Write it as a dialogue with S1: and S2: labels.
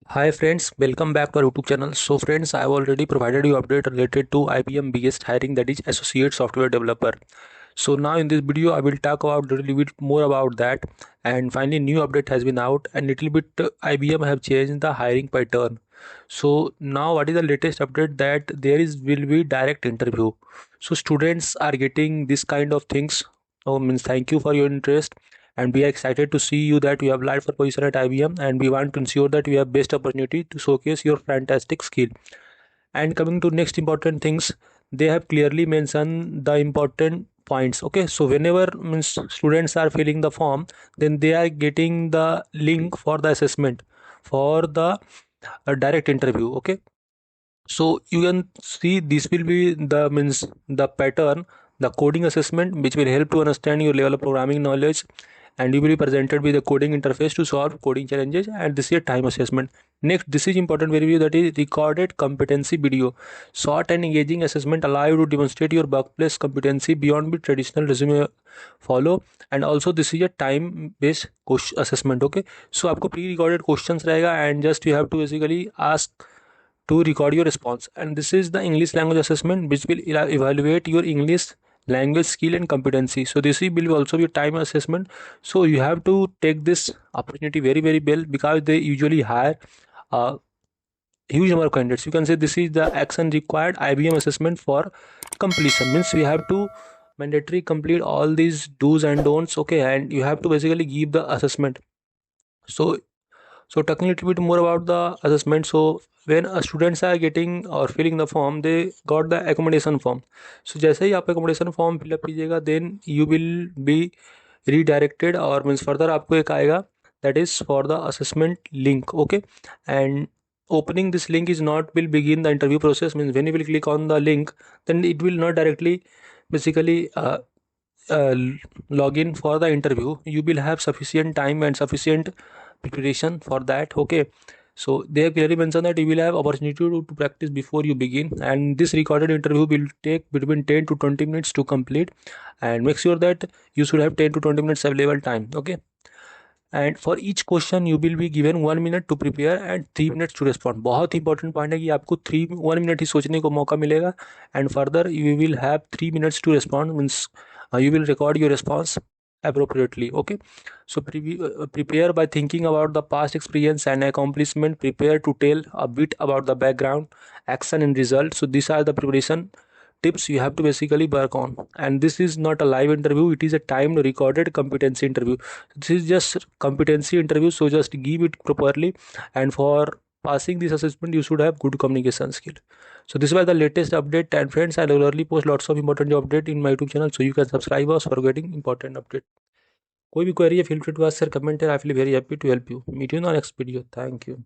S1: Hi friends, welcome back to our YouTube channel. So friends, I have already provided you update related to IBM biggest hiring, that is associate software developer. So now in this video I will talk about a little bit more about that, and finally new update has been out and little bit IBM have changed the hiring pattern. So now what is the latest update, that there is will be direct interview. So students are getting this kind of things. Oh, means thank you for your interest, and we are excited to see you that you have applied for position at IBM, and we want to ensure that you have best opportunity to showcase your fantastic skill. And coming to next important things, they have clearly mentioned the important points. Okay, so whenever means students are filling the form, then they are getting the link for the assessment for the direct interview. Okay, so you can see this will be the means the pattern, the coding assessment, which will help to understand your level of programming knowledge, and you will be presented with a coding interface to solve coding challenges, and this is a time assessment. Next, this is important very view, that is recorded competency video. Short and engaging assessment allow you to demonstrate your workplace competency beyond the traditional resume follow, and also this is a time based question assessment. Okay, so आपको pre recorded questions रहेगा, and just you have to basically ask to record your response, and this is the English language assessment, which will evaluate your English language skill and competency. So this will also be a time assessment, so you have to take this opportunity very well, because they usually hire a huge number of candidates. You can say this is the action required IBM assessment for completion, means we have to mandatory complete all these do's and don'ts. Okay, and you have to basically give the assessment. So talking a little bit more about the assessment. So when students are getting or filling the form, they got the accommodation form. So जैसे ही आप accommodation form fill up कीजिएगा, then you will be redirected, और means further आपको एक आएगा, that is for the assessment link. Okay, and opening this link is not will begin the interview process, means when you will click on the link, then it will not directly basically uh, log in for the interview. You will have sufficient time and sufficient preparation for that. Okay, so they have clearly mentioned that you will have opportunity to practice before you begin, and this recorded interview will take between 10 to 20 minutes to complete, and make sure that you should have 10 to 20 minutes available time. Okay, and for each question you will be given 1 minute to prepare and 3 minutes to respond. बहुत important point है कि आपको 1 minute ही सोचने को मौका मिलेगा, and further you will have 3 minutes to respond, means you will record your response appropriately. Okay, so prepare by thinking about the past experience and accomplishment. Prepare to tell a bit about the background, action and result. So these are the preparation tips you have to basically work on, and this is not a live interview, it is a timed recorded competency interview. This is just competency interview, so just give it properly, and for passing this assessment you should have good communication skill. So this was the latest update, and friends, I regularly post lots of important job update in my YouTube channel, so you can subscribe us for getting important update. कोई भी query है feel free to ask sir, comment here. I feel very happy to help you. Meet you in the next video. Thank you.